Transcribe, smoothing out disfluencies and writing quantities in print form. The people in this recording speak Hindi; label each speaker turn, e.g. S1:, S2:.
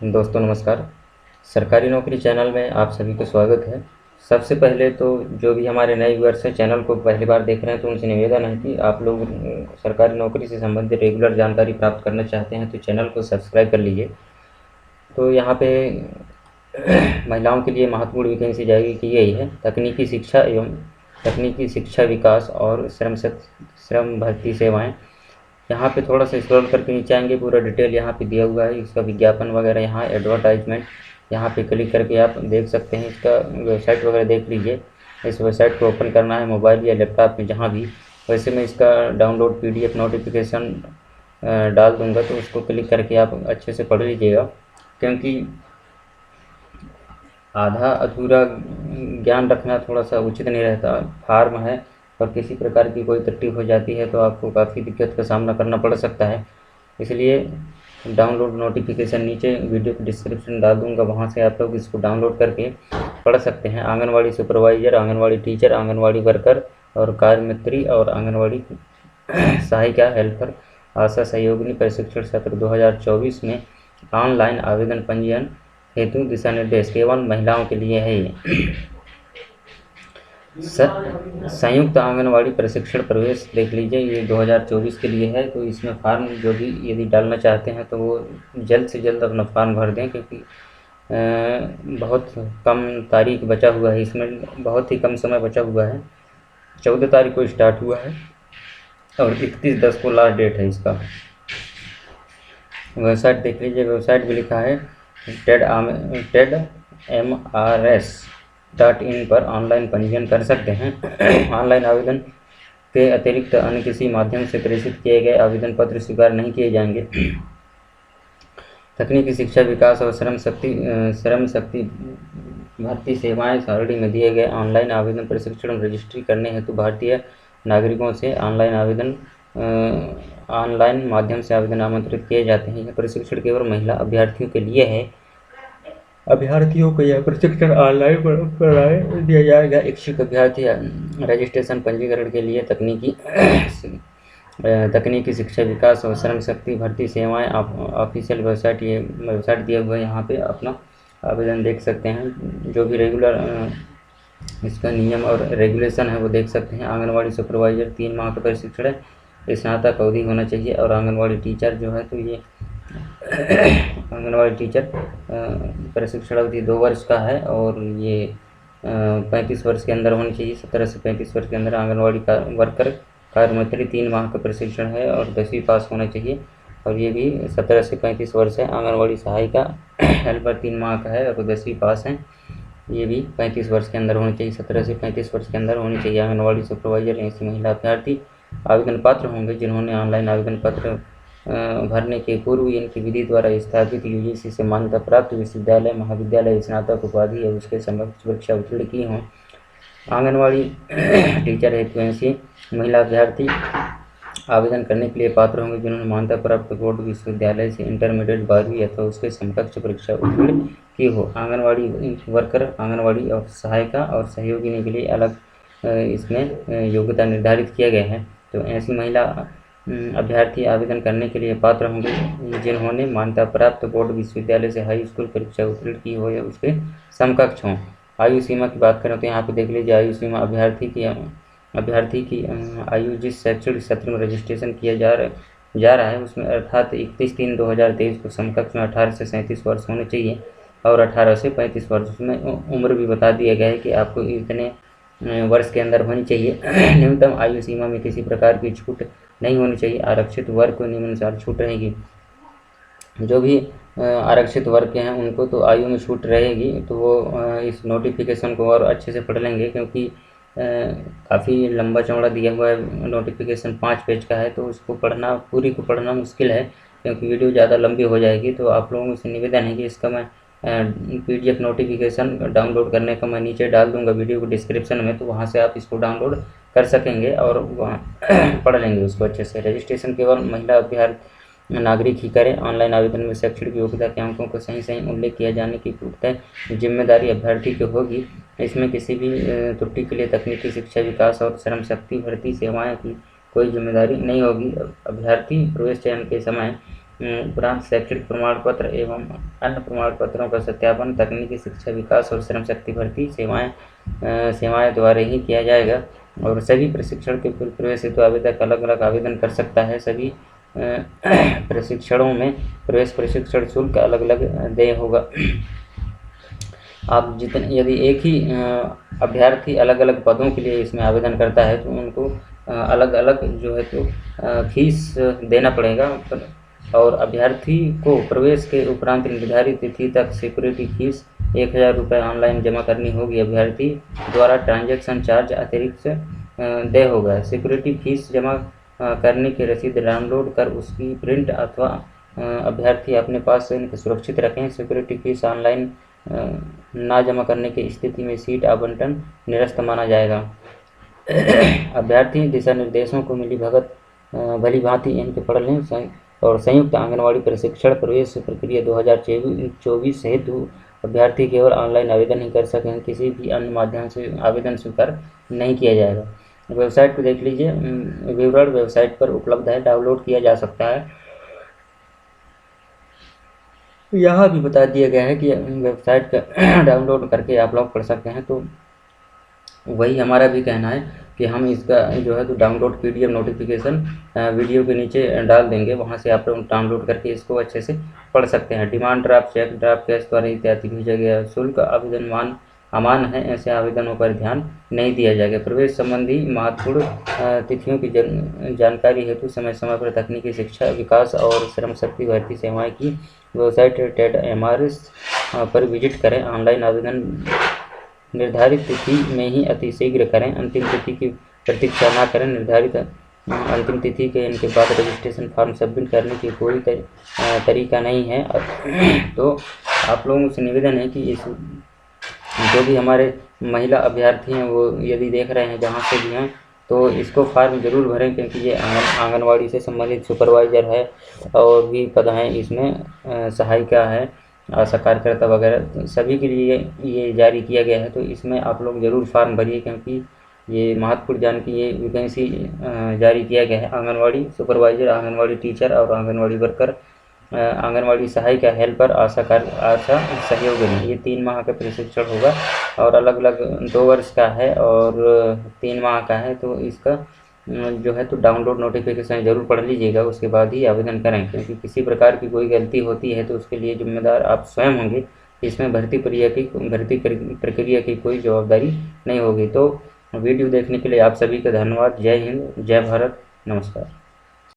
S1: दोस्तों नमस्कार। सरकारी नौकरी चैनल में आप सभी का स्वागत है। सबसे पहले तो जो भी हमारे नए व्यूअर्स हैं, चैनल को पहली बार देख रहे हैं, तो उनसे निवेदन है कि आप लोग सरकारी नौकरी से संबंधित रेगुलर जानकारी प्राप्त करना चाहते हैं तो चैनल को सब्सक्राइब कर लीजिए। तो यहाँ पे महिलाओं के लिए महत्वपूर्ण वैकेंसी जाएगी कि यही है, तकनीकी शिक्षा एवं तकनीकी शिक्षा विकास और श्रम भर्ती सेवाएँ। यहाँ पे थोड़ा सा स्क्रॉल करके नीचे आएंगे, पूरा डिटेल यहाँ पे दिया हुआ है, इसका विज्ञापन वगैरह, यहाँ एडवर्टाइजमेंट, यहाँ पे क्लिक करके आप देख सकते हैं। इसका वेबसाइट वगैरह देख लीजिए। इस वेबसाइट को ओपन करना है मोबाइल या लैपटॉप में जहाँ भी। वैसे मैं इसका डाउनलोड PDF नोटिफिकेशन डाल दूँगा, तो उसको क्लिक करके आप अच्छे से पढ़ लीजिएगा, क्योंकि आधा अधूरा ज्ञान रखना थोड़ा सा उचित नहीं रहता। फार्म है और किसी प्रकार की कोई तकलीफ हो जाती है तो आपको काफ़ी दिक्कत का सामना करना पड़ सकता है। इसलिए डाउनलोड नोटिफिकेशन नीचे वीडियो के डिस्क्रिप्शन डाल दूँगा, वहाँ से आप लोग इसको डाउनलोड करके पढ़ सकते हैं। Anganwadi supervisor, anganwadi teacher, anganwadi worker और कार्य मित्री और आंगनवाड़ी सहायिका, हेल्पर, आशा सहयोगिनी प्रशिक्षण सत्र 2024 में ऑनलाइन आवेदन पंजीयन हेतु दिशा निर्देश केवल महिलाओं के लिए है। ये संयुक्त आंगनवाड़ी प्रशिक्षण प्रवेश देख लीजिए, ये 2024 के लिए है। तो इसमें फार्म जो भी यदि डालना चाहते हैं तो वो जल्द से जल्द अपना फार्म भर दें, क्योंकि बहुत कम तारीख बचा हुआ है, इसमें बहुत ही कम समय बचा हुआ है। 14 तारीख को स्टार्ट हुआ है और 31/10 को लास्ट डेट है इसका। वेबसाइट देख लीजिए, वेबसाइट भी लिखा है TEDMRS.in पर ऑनलाइन पंजीयन कर सकते हैं। ऑनलाइन आवेदन के अतिरिक्त अन्य किसी माध्यम से प्रेषित किए गए आवेदन पत्र स्वीकार नहीं किए जाएंगे। तकनीकी शिक्षा विकास और श्रम शक्ति भर्ती सेवाएं सारणी में दिए गए ऑनलाइन आवेदन प्रशिक्षण रजिस्ट्री करने हेतु भारतीय नागरिकों से ऑनलाइन माध्यम से आवेदन आमंत्रित किए जाते हैं। यह प्रशिक्षण केवल महिला अभ्यर्थियों के लिए है। अभ्यर्थियों को यह प्रशिक्षण ऑनलाइन पर दिया जाएगा। इच्छुक अभ्यर्थी रजिस्ट्रेशन पंजीकरण के लिए तकनीकी शिक्षा विकास और श्रम शक्ति भर्ती सेवाएं ऑफिशियल वेबसाइट, ये वेबसाइट दिया हुआ है, यहाँ पे अपना आवेदन देख सकते हैं। जो भी रेगुलर इसका नियम और रेगुलेशन है वो देख सकते हैं। आंगनवाड़ी सुपरवाइज़र 3 माह का प्रशिक्षण है, स्नातक अवधि होना चाहिए। और आंगनवाड़ी टीचर जो है, तो ये आंगनवाड़ी टीचर प्रशिक्षण अवधि 2 वर्ष का है और ये 35 वर्ष के अंदर होनी चाहिए। 17 से 35 वर्ष के अंदर। आंगनवाड़ी का वर्कर कार्य मित्री 3 माह का प्रशिक्षण है और 10वीं पास होना चाहिए, और ये भी 17 से 35 वर्ष है। आंगनवाड़ी सहायिका हेल्पर 3 माह का है और 10वीं पास है, ये भी 35 वर्ष के अंदर होनी चाहिए। 17 से 35 वर्ष के अंदर होनी चाहिए। आंगनवाड़ी सुपरवाइजर ऐसी महिला अभ्यर्थी आवेदन पात्र होंगे जिन्होंने ऑनलाइन आवेदन पत्र भरने के पूर्व इनकी विधि द्वारा स्थापित UGC से मान्यता प्राप्त विश्वविद्यालय, महाविद्यालय, स्नातक उपाधि या उसके समकक्ष परीक्षा उत्तीर्ण की हों। आंगनवाड़ी टीचर हेतु ऐसी महिला अभ्यर्थी आवेदन करने के लिए पात्र होंगे जिन्होंने मान्यता प्राप्त बोर्ड विश्वविद्यालय से इंटरमीडिएट 12वीं अथवा उसके समकक्ष परीक्षा उत्तीर्ण की हो। आंगनवाड़ी वर्कर, आंगनवाड़ी और सहायिका और सहयोगिनी के लिए अलग इसमें योग्यता निर्धारित किया गया है। तो ऐसी महिला अभ्यर्थी आवेदन करने के लिए पात्र होंगे जिन्होंने मान्यता प्राप्त बोर्ड विश्वविद्यालय से हाई स्कूल परीक्षा उत्तीर्ण की हो या उसके समकक्ष हों। आयु सीमा की बात करें तो यहाँ पे देख लीजिए, आयु सीमा अभ्यर्थी की आयु जिस शैक्षणिक सत्र में रजिस्ट्रेशन किया जा रहा है उसमें अर्थात 31/3/2023 को समकक्ष में 18 से 37 वर्ष होने चाहिए और 18 से 35 वर्ष। उसमें उम्र भी बता दिया गया है कि आपको इतने वर्ष के अंदर होनी चाहिए। न्यूनतम आयु सीमा में किसी प्रकार की छूट नहीं होनी चाहिए। आरक्षित वर्ग को निम्नानुसार छूट रहेगी। जो भी आरक्षित वर्ग के हैं उनको तो आयु में छूट रहेगी, तो वो इस नोटिफिकेशन को और अच्छे से पढ़ लेंगे, क्योंकि काफ़ी लंबा चौड़ा दिया हुआ है। नोटिफिकेशन 5 पेज का है, तो उसको पूरी को पढ़ना मुश्किल है, क्योंकि वीडियो ज़्यादा लंबी हो जाएगी। तो आप लोगों से निवेदन है कि इसका मैं PDF नोटिफिकेशन डाउनलोड करने का मैं नीचे डाल दूंगा वीडियो को डिस्क्रिप्शन में, तो वहाँ से आप इसको डाउनलोड कर सकेंगे और वहाँ पढ़ लेंगे उसको अच्छे से। रजिस्ट्रेशन केवल महिला अभ्यर्थी नागरिक ही करें। ऑनलाइन आवेदन में शैक्षणिक योग्यता के अंकों को सही उल्लेख किया जाने की पूर्णतः जिम्मेदारी अभ्यर्थी की होगी। इसमें किसी भी त्रुटि के लिए तकनीकी शिक्षा विकास और श्रम शक्ति भर्ती सेवाएं की कोई जिम्मेदारी नहीं होगी। अभ्यर्थी प्रवेश चयन के समय उपरांत शैक्षणिक प्रमाण पत्र एवं अन्य प्रमाण पत्रों का सत्यापन तकनीकी शिक्षा विकास और श्रम शक्ति भर्ती सेवाएं द्वारा ही किया जाएगा। और सभी प्रशिक्षण के प्रवेश हेतु आवेदक अलग अलग आवेदन कर सकता है। सभी प्रशिक्षणों में प्रवेश प्रशिक्षण शुल्क अलग अलग देय होगा। आप जितने यदि एक ही अभ्यर्थी अलग अलग पदों के लिए इसमें आवेदन करता है तो उनको अलग अलग जो है तो फीस देना पड़ेगा। और अभ्यर्थी को प्रवेश के उपरांत निर्धारित तिथि तक सिक्योरिटी फीस 1000 रुपये ऑनलाइन जमा करनी होगी। अभ्यर्थी द्वारा ट्रांजैक्शन चार्ज अतिरिक्त देय होगा। सिक्योरिटी फीस जमा करने की रसीद डाउनलोड कर उसकी प्रिंट अथवा अभ्यर्थी अपने पास सुरक्षित रखें। सिक्योरिटी फीस ऑनलाइन ना जमा करने की स्थिति में सीट आवंटन निरस्त माना जाएगा। अभ्यर्थी दिशा निर्देशों को भली भांति इनके पढ़ लें। और संयुक्त आंगनवाड़ी प्रशिक्षण प्रवेश प्रक्रिया 2024 हेतु अभ्यर्थी केवल ऑनलाइन आवेदन ही कर सकें, किसी भी अन्य माध्यम से आवेदन स्वीकार नहीं किया जाएगा। वेबसाइट को देख लीजिए, विवरण वेबसाइट पर उपलब्ध है, डाउनलोड किया जा सकता है। यहाँ भी बता दिया गया है कि वेबसाइट का डाउनलोड करके आप लोग पढ़ सकते हैं। तो वही हमारा भी कहना है कि हम इसका जो है तो डाउनलोड PDF नोटिफिकेशन वीडियो के नीचे डाल देंगे, वहाँ से आप लोग डाउनलोड करके इसको अच्छे से पढ़ सकते हैं। Demand draft, cheque draft, cash द्वारा इत्यादि भेजा गया शुल्क आवेदन अमान है, ऐसे आवेदनों पर ध्यान नहीं दिया जाएगा। प्रवेश संबंधी महत्वपूर्ण तिथियों की जानकारी हेतु समय समय पर तकनीकी शिक्षा विकास और श्रम शक्ति भर्ती सेवाएं की वेबसाइट TED-MRS पर विजिट करें। ऑनलाइन आवेदन निर्धारित तिथि में ही अतिशीघ्र करें, अंतिम तिथि की प्रतीक्षा न करें। निर्धारित अंतिम तिथि के इनके बाद रजिस्ट्रेशन फॉर्म सबमिट करने की कोई तरीका नहीं है। तो आप लोगों से निवेदन है कि इस जो भी हमारे महिला अभ्यर्थी हैं वो यदि देख रहे हैं जहाँ से भी हैं तो इसको फॉर्म ज़रूर भरें, क्योंकि ये आंगनवाड़ी से संबंधित सुपरवाइज़र है और भी पद हैं इसमें, सहायिका है, आशा कार्यकर्ता वगैरह सभी के लिए ये जारी किया गया है। तो इसमें आप लोग ज़रूर फॉर्म भरिए, क्योंकि ये महत्वपूर्ण जानकारी ये वैकेंसी जारी किया गया है। आंगनवाड़ी सुपरवाइज़र, आंगनवाड़ी टीचर और आंगनवाड़ी वर्कर, आंगनवाड़ी सहायिका, हेल्पर, आशा सहयोगिनी, ये 3 माह का प्रशिक्षण होगा और अलग अलग 2 वर्ष का है और 3 माह का है। तो इसका जो है तो डाउनलोड नोटिफिकेशन ज़रूर पढ़ लीजिएगा, उसके बाद ही आवेदन करें, क्योंकि किसी प्रकार की कोई गलती होती है तो उसके लिए जिम्मेदार आप स्वयं होंगे। इसमें भर्ती प्रक्रिया की कोई जवाबदारी नहीं होगी। तो वीडियो देखने के लिए आप सभी का धन्यवाद। जय हिंद, जय भारत, नमस्कार।